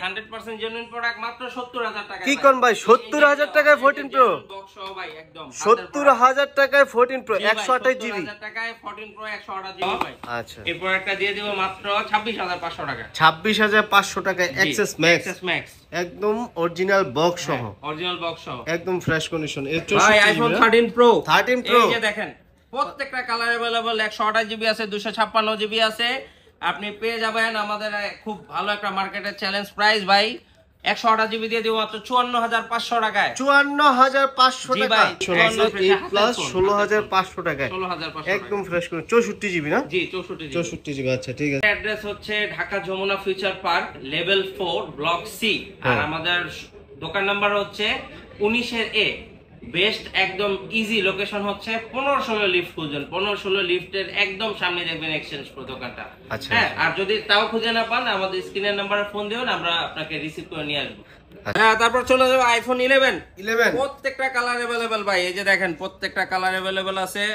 100% genuine product মাত্র 70000 টাকা। কি কোন ভাই 70000 টাকায় 14 প্রো বক্স সহ ভাই একদম 70000 টাকায় 14 প্রো 128 জিবি 70000 টাকায় 14 প্রো 128 জিবি ভাই। আচ্ছা এই প্রোডাক্টটা দিয়ে দেব মাত্র 26500 টাকা। 26500 টাকায় এক্সএস ম্যাক্স একদম অরিজিনাল বক্স সহ অরিজিনাল বক্স সহ একদম ফ্রেশ কন্ডিশন। এই ভাই আইফোন 13 প্রো 13 প্রো এই যে দেখেন প্রত্যেকটা কালার अवेलेबल 128 জিবি আছে 256 জিবি আছে। আপনি পেয়ে যাবেন আমাদের খুব ভালো একটা মার্কেটের চ্যালেঞ্জ প্রাইস ভাই 128 জিবি দিয়ে দেব মাত্র 54500 টাকায়। 54500 টাকা 8 প্লাস 16500 টাকায় 16500 একদম ফ্রেশ করে 64 জিবি না? জি 64 জিবি। আচ্ছা ঠিক আছে। অ্যাড্রেস হচ্ছে Dhaka Jamuna future park level 4 block C. আর আমাদের দোকান নাম্বার হচ্ছে 19 এর এ। বেস্ট একদম ইজি লোকেশন হচ্ছে 1516 লিফট খুঁজবেন, 1516 লিফটের একদম সামনে দেখবেন এক্সচেঞ্জ প্রো দোকানটা। হ্যাঁ, আর যদি তাও খুঁজে না পান আমাদের স্ক্রিনের নাম্বারে ফোন দিবেন, আমরা আপনাকে রিসিভ করে নিয়ে আসবো। হ্যাঁ, তারপর চলে যাবো আইফোন 11 প্রত্যেকটা কালার अवेलेबल ভাই। এই যে দেখেন প্রত্যেকটা কালার अवेलेबल আছে,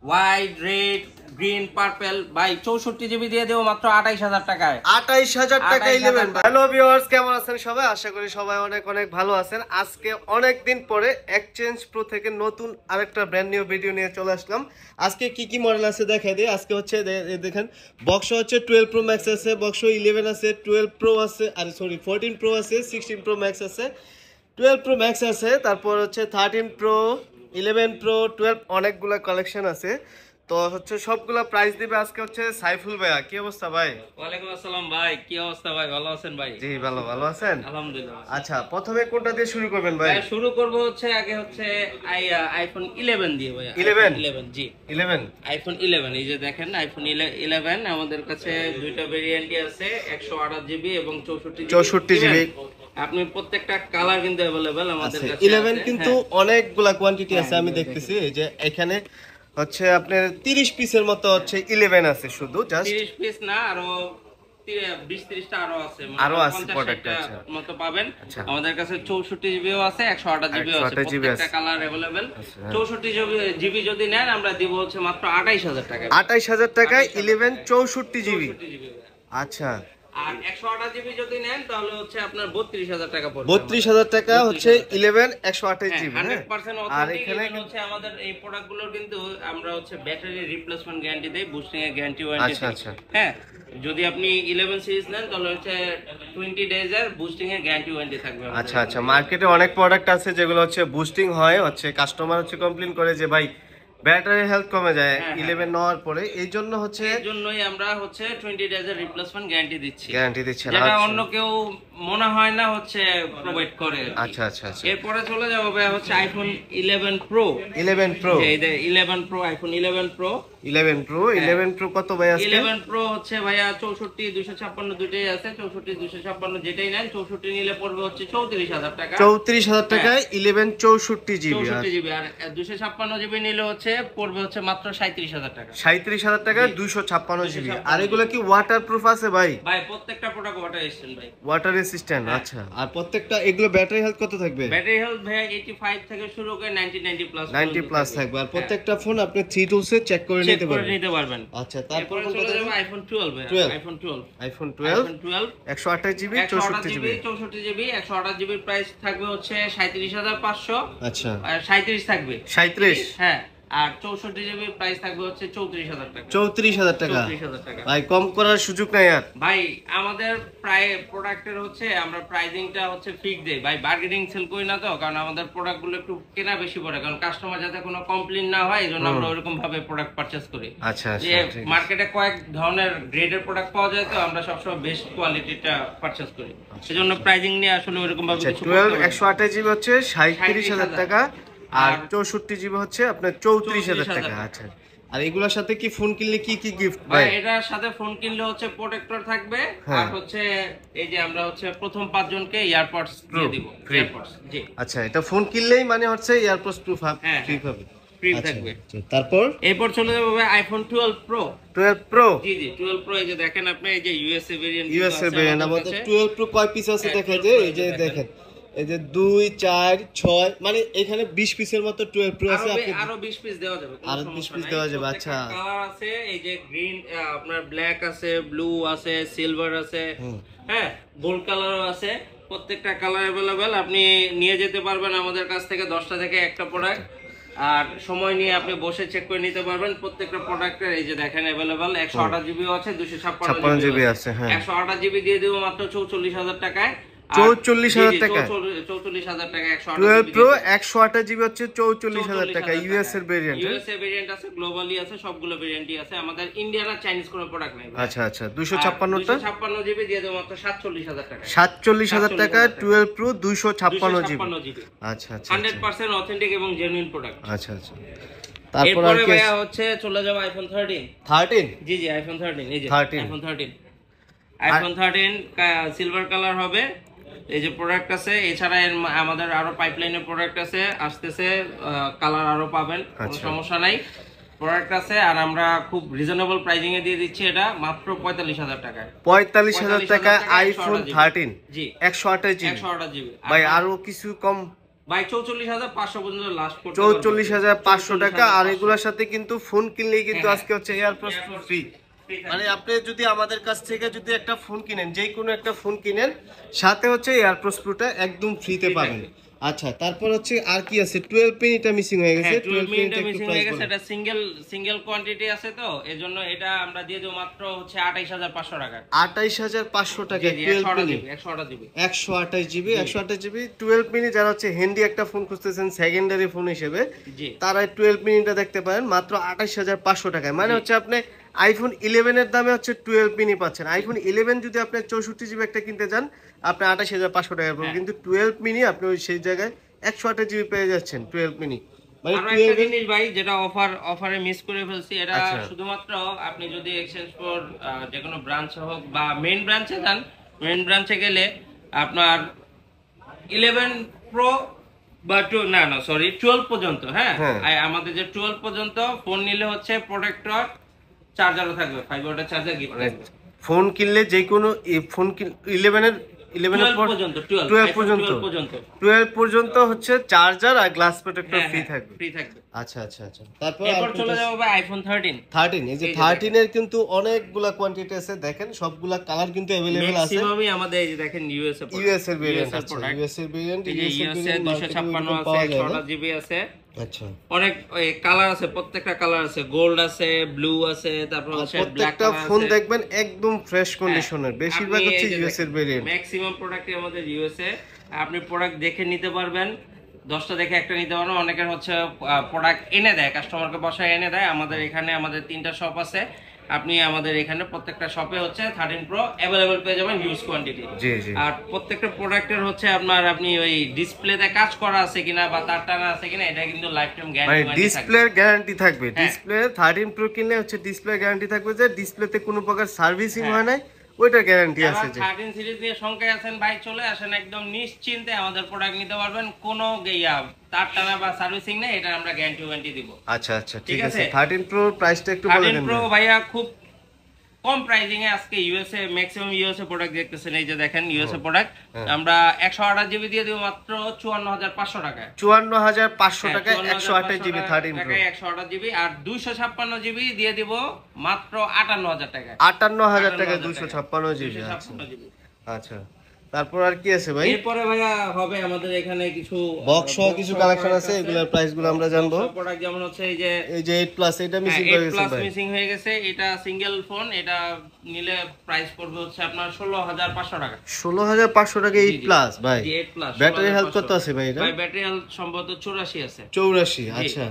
হোয়াইট, রেড, গ্রিন, পার্পল ভাই 64 জিবি দিয়ে দেব মাত্র 28000 টাকায়। 28000 টাকা 11 ভাই। হ্যালো ভিউয়ার্স, কেমন আছেন সবাই? আশা করি সবাই অনেক অনেক ভালো আছেন। আজকে অনেক দিন পরে এক্সচেঞ্জ প্রো থেকে নতুন আরেকটা ব্র্যান্ড নিউ ভিডিও নিয়ে চলে আসলাম। আজকে কি কি মডেল আছে দেখাই দিই। আজকে হচ্ছে দেখেন বক্স হচ্ছে 12 প্রো ম্যাক্স আছে, বক্স 11 আছে, 12 প্রো আছে, আর সরি 14 প্রো আছে, 16 প্রো ম্যাক্স আছে, 12 প্রো ম্যাক্স আছে, তারপর হচ্ছে 13 প্রো, 11 প্রো, 12 অনেকগুলা কালেকশন আছে। তো হচ্ছে সবগুলা প্রাইস দিবে আজকে হচ্ছে সাইফুল ভাইয়া। কি অবস্থা ভাই? ওয়ালাইকুম আসসালাম ভাই, কি অবস্থা ভাই? ভালো আছেন ভাই? জি ভালো আছেন আলহামদুলিল্লাহ। আচ্ছা, প্রথমে কোনটা দিয়ে শুরু করবেন ভাই? শুরু করব হচ্ছে আগে হচ্ছে আইফোন 11 দিয়ে ভাই। 11 জি 11 আইফোন 11 এই যে দেখেন আইফোন 11 আমাদের কাছে দুইটা ভেরিয়েন্টই আছে, 128 জিবি এবং 64 জিবি। আপনি প্রত্যেকটা কালার কিন্তু अवेलेबल আমাদের কাছে 11 কিন্তু অনেকগুলা কোয়ান্টিটি আছে আমি দেখতেছি। এই যে এখানে হচ্ছে আপনার 30 পিসের মতো হচ্ছে 11 আছে, শুধু জাস্ট 30 পিস না, আরো 20-30টা আরো আছে, আরো আছে প্রোডাক্ট আছে মতো পাবেন। আমাদের কাছে 64 জিবিও আছে, 128 জিবিও আছে, প্রত্যেকটা কালার अवेलेबल। 64 জিবি যদি নেন আমরা দিব হচ্ছে মাত্র 28000 টাকা। 28000 টাকায় 11 64 জিবি। আচ্ছা, আর 128 জিবি যদি নেন তাহলে হচ্ছে আপনার 32000 টাকা পড়বে। 32000 টাকা হচ্ছে 11 128 জিবি। 100% আর এখানে হচ্ছে আমাদের এই প্রোডাক্টগুলোর কিন্তু আমরা হচ্ছে ব্যাটারি রিপ্লেসমেন্ট গ্যারান্টি দেই, বুস্টিং এর গ্যারান্টি ওয়ারেন্টি দেই। আচ্ছা হ্যাঁ, যদি আপনি 11 সিরিজ নেন তাহলে হচ্ছে 20 ডেজ এর বুস্টিং এর গ্যারান্টি ওয়ারেন্টি থাকবে। আচ্ছা, মার্কেটে অনেক প্রোডাক্ট আছে যেগুলো হচ্ছে বুস্টিং হয়, হচ্ছে কাস্টমার হচ্ছে কমপ্লেইন করে যে ভাই ব্যাটারি হেলথ কমে যায় 11 নেওয়ার পরে। এই জন্য হচ্ছে এইজন্যই আমরা হচ্ছে 20 ডেজ এর রিপ্লেসমেন্ট গ্যারান্টি দিচ্ছি, যেটা অন্য কেউ মনে হয় না হচ্ছে প্রোভাইড করে। আচ্ছা। এরপরে চলে যাবো ভাই হচ্ছে আইফোন 11 প্রো। 11 প্রো এই যে 11 প্রো আইফোন 11 প্রো 11 প্রো কত ভাই আজকে? 11 প্রো হচ্ছে ভাইয়া 64 256 দুটেই আছে, 64 256 যেটাই নেন 64 নিলে পড়বে হচ্ছে 34000 টাকা। 34000 টাকায় 11 64 জিবি। 64 জিবি আর 256 জিবি নিলে হচ্ছে পড়বে হচ্ছে মাত্র 37000 টাকা। 37000 টাকায় 256 জিবি। আর এগুলো কি ওয়াটারপ্রুফ আছে ভাই? ভাই প্রত্যেকটা প্রোডাক্ট ওয়াটার রেজিস্ট্যান্ট ভাই। Water resistant. আচ্ছা, আর প্রত্যেকটা এগুলো ব্যাটারি হেলথ কত থাকবে? ব্যাটারি হেলথ ভাই 85 থেকে শুরু করে 90 প্লাস 90 প্লাস থাকবে। আর প্রত্যেকটা ফোন আপনি 3 টুলসে চেক করে নিতে পারবেন। আচ্ছা, তারপর চলে যাবে আইফোন 12 ভাই। আইফোন 12 128 জিবি 64 জিবি 128 জিবির প্রাইস থাকবে হচ্ছে 37500। আচ্ছা, আর 37 থাকবে 37। হ্যাঁ, আর 64 জিবির প্রাইস থাকবে হচ্ছে 34000 টাকা। 34000 টাকা 34000 টাকা ভাই, কম করার সুযোগ নাই আর ভাই। আমাদের প্রায় প্রোডাক্টের হচ্ছে আমরা প্রাইসিংটা হচ্ছে ফিক্স দেই ভাই, বার্গেনিং সেল করি না তো, কারণ আমাদের প্রোডাক্টগুলো একটু কেনা বেশি পড়ে, কারণ কাস্টমার যাতে কোনো কমপ্লেইন না হয় এজন্য আমরা ওরকম ভাবে প্রোডাক্ট পারচেজ করি। আচ্ছা, যে মার্কেটে কয়েক ধরনের গ্রেডের প্রোডাক্ট পাওয়া যায়, তো আমরা সবসময় বেস্ট কোয়ালিটিটা পারচেজ করি, সেজন্য প্রাইসিং নিয়ে আসলে ওরকম ভাবে কিছু 12 128 জিবি হচ্ছে 37000 টাকা, আর 64 জিবি হচ্ছে আপনার 34000 টাকা। আচ্ছা, আর এগুলোর সাথে কি ফোন কিনলে কি কি গিফট ভাই? এটার সাথে ফোন কিনলে হচ্ছে প্রোটেক্টর থাকবে, আর হচ্ছে এই যে আমরা হচ্ছে প্রথম 5 জনকে ইয়ারপডস দিয়ে দিব, ইয়ারপডস। জি আচ্ছা, এটা ফোন কিনলেই মানে হচ্ছে ইয়ারপডস প্রুফ ফ্রি পাবে, ফ্রি থাকবে। তারপর এরপর চলে যাবো ভাই আইফোন 12 প্রো। 12 প্রো জি 12 প্রো এই যে দেখেন আপনি, এই যে ইউএসএ ভেরিয়েন্ট আমাদের 12 প্রো কয় পিস আছে দেখা যায়। এই যে দেখেন, এই যে 2 4 6 মানে এখানে 20 পিসের মতো 12 প্রো আছে। আপনি আরো 20 পিস দেওয়া যাবে, আরো 20 পিস দেওয়া যাবে। আচ্ছা, কালার আছে, এই যে গ্রিন, আপনার ব্ল্যাক আছে, ব্লু আছে, সিলভার আছে, হ্যাঁ গোল্ড কালারও আছে, প্রত্যেকটা কালার অ্যাভেলেবেল। আপনি নিয়ে যেতে পারবেন আমাদের কাছ থেকে 10টা থেকে একটা প্রোডাক্ট, আর সময় নিয়ে আপনি বসে চেক করে নিতে পারবেন প্রত্যেকটা প্রোডাক্টের। এই যে দেখেন অ্যাভেলেবেল 128 জিবি আছে, 256 জিবি আছে। হ্যাঁ 128 জিবি দিয়ে দেব মাত্র 44,000 টাকায়। 44,000 টাকা 44,000 টাকা 12 প্রো 128 জিবি হচ্ছে 44,000 টাকা। ইউএস এর ভেরিয়েন্ট, ইউএস এর ভেরিয়েন্ট আছে, গ্লোবালি আছে, সবগুলো ভেরিয়েন্টই আছে। আমাদের ইন্ডিয়ান আর চাইনিজ কোনো প্রোডাক্ট নাই। আচ্ছা আচ্ছা 256 টা 256 জিবি দিয়ে দেব মাত্র 47,000 টাকা। 47,000 টাকা 12 প্রো 256 জিবি। আচ্ছা আচ্ছা 100% অথেন্টিক এবং জেনুইন প্রোডাক্ট। আচ্ছা আচ্ছা তারপর আর কি ভাইয়া হচ্ছে চলে যাব আইফোন 13। জি জি আইফোন 13, এই যে আইফোন 13 সিলভার কালার হবে। এই যে প্রোডাক্ট আছে, এছাড়া আমাদের আরো পাইপলাইনে প্রোডাক্ট আছে, আসতেছে, কালার আরো পাবেন, কোনো সমস্যা নাই। প্রোডাক্ট আছে আর আমরা খুব রিজনেবল প্রাইসিং এ দিয়ে দিচ্ছি এটা মাত্র 45,000 টাকায়। 45,000 টাকা আইফোন 13 জি 128 জিবি। 128 জিবি ভাই আরো কিছু কম ভাই 44,500 পর্যন্ত লাস্ট করতে 44,500 টাকা। আর এগুলোর সাথে কিন্তু ফোন কিনলেই কিন্তু আজকে হচ্ছে এয়ারপোর্ট ফ্রি। মানে আপনি যদি আমাদের কাছ থেকে যদি একটা ফোন কিনেন, যে কোনো একটা ফোন কিনেন, সাথে হচ্ছে এয়ারপোর্ট প্রোটা একদম ফ্রিতে পাবেন। আচ্ছা তারপর হচ্ছে আর কি আছে? 12 পিন এটা মিসিং হয়ে গেছে। 12 পিন এটা মিসিং হয়ে গেছে, এটা সিঙ্গেল কোয়ান্টিটি আছে, তো এজন্য এটা আমরা দিয়ে দেব মাত্র হচ্ছে 28,500 টাকা। 28,500 টাকা 12 পিন 128 জিবি 128 জিবি 12 পিন। যারা হচ্ছে হ্যান্ডি একটা ফোন খুঁজতেছেন সেকেন্ডারি ফোন হিসেবে, তারা 12 পিনটা দেখতে পারেন মাত্র 28,500 টাকায়। মানে হচ্ছে আপনি আইফোন 11 এর দামে হচ্ছে 12 পিনই পাচ্ছেন। আইফোন 11 যদি আপনি 64 জিবি একটা কিনতে যান, আপনি 28,500 টাকা পড়বে, কিন্তু 12 মিনি আপনি ওই সেই জায়গায় 128 জিবি পেয়ে যাচ্ছেন 12 মিনি। মানে আরো একটা জিনিস ভাই যেটা অফারে মিস করে ফেলছি, এটা শুধুমাত্র আপনি যদি এক্সচেঞ্জ ফর যে কোনো ব্রাঞ্চ হোক বা মেইন ব্রাঞ্চে যান, মেইন ব্রাঞ্চে গেলে আপনার 11 প্রো বা 12 পর্যন্ত, হ্যাঁ আমাদের যে 12 পর্যন্ত ফোন নিলে হচ্ছে প্রোটেক্টর চার্জারও থাকবে, 5 ওয়াটের চার্জার গিফট থাকবে। ফোন কিনলে যে কোনো ফোন 11 পর্যন্ত 12 পর্যন্ত হচ্ছে চার্জার আর গ্লাস প্রোটেক্টর ফ্রি থাকবে। আচ্ছা আচ্ছা আচ্ছা তারপর চলে যাব ভাই আইফোন 13। এই যে 13 এর কিন্তু অনেকগুলা কোয়ান্টিটি আছে, দেখেন সবগুলা কালার কিন্তু अवेलेबल আছে। ম্যাক্সিমামই আমাদের এই যে দেখেন ইউএস এর ভেরিয়েন্ট আছে, ইউএস এর ভেরিয়েন্ট 256 আছে, 128 জিবি আছে। আচ্ছা অনেক কালার আছে, প্রত্যেকটা কালার আছে, গোল্ড আছে, ব্লু আছে, তারপর হচ্ছে ব্ল্যাক কালার আছে। ফোন দেখবেন একদম ফ্রেশ কন্ডিশনের, বেশিরভাগ হচ্ছে ইউএস এর ভেরিয়েন্ট। ম্যাক্সিমাম প্রোডাক্টই আমাদের ইউএসএ। আপনি প্রোডাক্ট দেখে নিতে পারবেন, 10টা দেখে একটা নিতে পারবেন। অনেকের হচ্ছে প্রোডাক্ট এনে দেয়, কাস্টমারকে বসায় এনে দেয়। আমাদের এখানে আমাদের 3টা শপ আছে, আপনি আমাদের এখানে প্রত্যেকটা শপে হচ্ছে 13 প্রো अवेलेबल পেয়ে যাবেন হিউজ কোয়ান্টিটি। আর প্রত্যেকটা প্রোডাক্টের হচ্ছে আপনি ওই ডিসপ্লেতে কাজ করা আছে কিনা বা তার টানা আছে কিনা, এটা কিন্তু লাইফ টাইম গ্যারান্টি থাকবে, ডিসপ্লের গ্যারান্টি থাকবে। ডিসপ্লে 13 প্রো কিনলে হচ্ছে ডিসপ্লে গ্যারান্টি থাকবে, যে ডিসপ্লেতে কোনো প্রকার সার্ভিসিং হয় না, ওইটা গ্যারান্টি আছে। যে 13 সিরিজ নিয়ে সংখ্যায় আছেন ভাই, চলে আসেন একদম নিশ্চিন্তে আমাদের প্রোডাক্ট নিতে পারবেন, কোনো তার টানা বা সার্ভিসিং নেই, এটা আমরা গ্যারান্টি দিব। আচ্ছা আচ্ছা ঠিক আছে। 13 প্রো প্রাইসটা একটু বলে দেন। 13 প্রো ভাইয়া খুব কম প্রাইসিং এ আজকে ইউএসএ ম্যাক্সিমাম ইউএসএ প্রোডাক্ট দেখতেছেন। এই যে দেখেন ইউএসএ প্রোডাক্ট আমরা 128 জিবি দিয়ে দেব মাত্র 54,500 টাকায়। 54,500 টাকায় 128 জিবি 13 প্রো 128 জিবি। আর 256 জিবি দিয়ে দেব মাত্র 58,000 টাকায়। 58,000 টাকায় 256 জিবি। আচ্ছা তারপর আর কি আছে ভাই? এরপরে ভাইয়া হবে আমাদের এখানে কিছু বক্স সহ কিছু কালেকশন আছে, এগুলোর প্রাইসগুলো আমরা জানবো। প্রোডাক্ট যেমন হচ্ছে এই যে 8 প্লাস, এটা মিসিং হয়ে গেছে ভাই, মিসিং হয়ে গেছে। এটা সিঙ্গেল ফোন, এটা নিলে প্রাইস পড়বে হচ্ছে আপনার 16,500 টাকা। 16,500 টাকা 8 প্লাস ভাই। 8 প্লাস ব্যাটারি হেলথ কত আছে ভাই? এটা ভাই ব্যাটারি হেলথ সম্ভবত 84 আছে। 84 আচ্ছা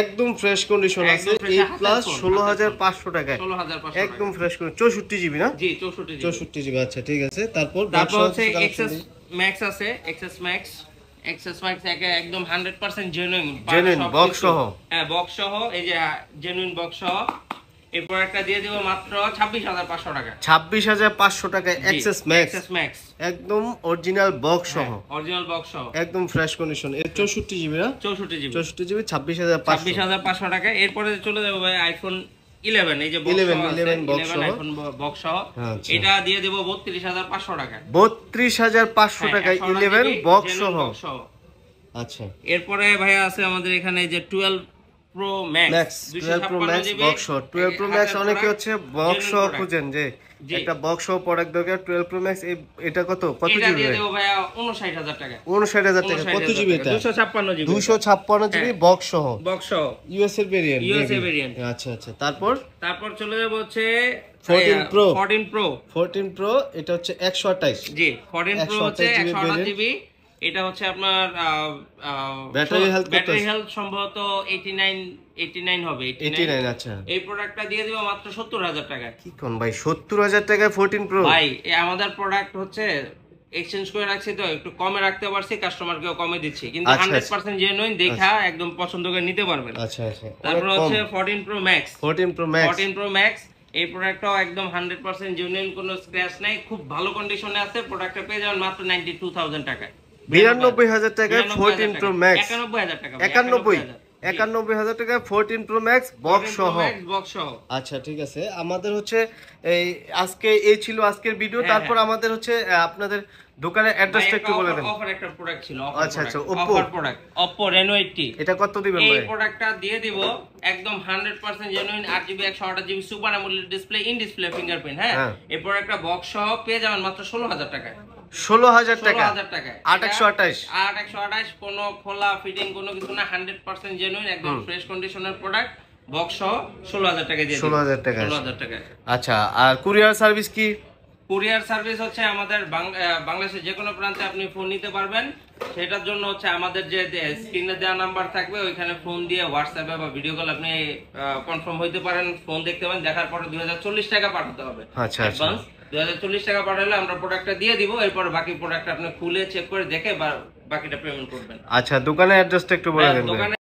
একদম ফ্রেশ কন্ডিশন আছে। 8 প্লাস 16,500 টাকায়, 16,500 একদম ফ্রেশ কন্ডিশন। 64 জিবি না? জি 64 জিবি। আচ্ছা ঠিক আছে। তারপর হচ্ছে এক্সএস ম্যাক্স আছে, এক্সএস ম্যাক্স একদম 100% জেনুইন বক্স সহ। হ্যাঁ বক্স সহ, এই যে জেনুইন বক্স সহ। এই প্রোডাক্টটা দিয়ে দেব মাত্র 26,500 টাকা। 26,500 টাকায় এক্সএস ম্যাক্স একদম অরিজিনাল বক্স সহ, একদম ফ্রেশ কন্ডিশন। এর 64 জিবি না? 64 জিবি 26,500 টাকা। এরপরে চলে যাব ভাই আইফোন 11। এই যে 11 বক্স সহ, এটা দিয়ে দেব 32,500 টাকা। 32,500 টাকায় 11 বক্স সহ। আচ্ছা এরপরে ভাই আছে আমাদের এখানে যে 12 pro max 12 pro max box সহ। 12 প্রো ম্যাক্স অনেকে হচ্ছে বক্স সহ খুঁজেন, যে জি। একটা বক্স সহ প্রোডাক্ট দরকার 12 প্রো ম্যাক্স। এটা কত এটা জিবি দিয়ে ভাই? দেব ভাইয়া 59000 টাকা। 59000 টাকা। কত জিবি এটা? 256 জিবি। 256 জিবি বক্স সহ। বক্স সহ ইউএস এর ভেরিয়েন্ট। USA variant. আচ্ছা আচ্ছা, তারপর চলে যাব হচ্ছে 14 প্রো। 14 প্রো এটা হচ্ছে 128। জি 14 প্রো হচ্ছে 128 128 জিবি। এটা হচ্ছে আপনার ব্যাটারি হেলথ সম্ভবত 89 হবে। 89। আচ্ছা, এই প্রোডাক্টটা দিয়ে দিব মাত্র 70000 টাকায়। কি কোন ভাই 70000 টাকায় 14 প্রো? ভাই আমাদের প্রোডাক্ট হচ্ছে এক্সচেঞ্জ করে রাখছি, তো একটু কমে রাখতে পারছি, কাস্টমারকেও কমে দিচ্ছি, কিন্তু 100% জেনুইন দেখা একদম পছন্দ করে নিতে পারবেন। আচ্ছা আচ্ছা, তারপর হচ্ছে 14 প্রো ম্যাক্স। 14 প্রো ম্যাক্স এই প্রোডাক্টটাও একদম 100% জেনুইন, কোনো স্ক্র্যাচ নাই, খুব ভালো কন্ডিশনে আছে। প্রোডাক্টটা পেয়ে যাবেন মাত্র 92000 টাকায়। 92000 টাকায় 14 প্রো ম্যাক্স। 91000 টাকা। 91000 টাকায় 14 প্রো ম্যাক্স বক্স সহ। আচ্ছা ঠিক আছে, আমাদের হচ্ছে এই আজকে এই ছিল আজকের ভিডিও। তারপর আমাদের হচ্ছে আপনাদের দোকানের অ্যাড্রেসটা একটু বলে দেন। অফার একটা প্রোডাক্ট ছিল। আচ্ছা আচ্ছা, অফার প্রোডাক্ট Oppo Reno 80। এটা কত দিবেন ভাই? এই প্রোডাক্টটা দিয়ে দিব একদম 100% genuine 8GB 128GB super AMOLED display, in display fingerprint. হ্যাঁ, এই প্রোডাক্টটা বক্স সহ পেয়ে যাবেন মাত্র 16000 টাকায়। 16000 টাকা। 8128 কোনো খোলা ফিটিং কোনো কিছু না, 100% জেনুইন একদম ফ্রেশ কন্ডিশনের প্রোডাক্ট, বক্স সহ 16000 টাকা দিয়ে দিন। 16000 টাকা। 16000 টাকা। আচ্ছা, আর কুরিয়ার সার্ভিস কি? কুরিয়ার সার্ভিস হচ্ছে আমাদের বাংলাদেশের যে কোনো প্রান্তে আপনি ফোন নিতে পারবেন। সেটার জন্য হচ্ছে আমাদের যে স্ক্রিনে দেওয়া নাম্বার থাকবে ওইখানে ফোন দিয়ে হোয়াটসঅ্যাপে বা ভিডিও কল আপনি কনফার্ম হইতে পারেন, ফোন দেখতে পারেন, দেখার পরে 2040 টাকা পাঠাতে হবে। আচ্ছা আচ্ছা, 2040 টাকা পাঠালে আমরা প্রোডাক্টটা দিয়ে দিব, এরপর বাকি প্রোডাক্ট আপনি খুলে চেক করে দেখে বাকিটা পেমেন্ট করবেন। আচ্ছা, দোকানের অ্যাড্রেসটা একটু বলে দেন। দোকানে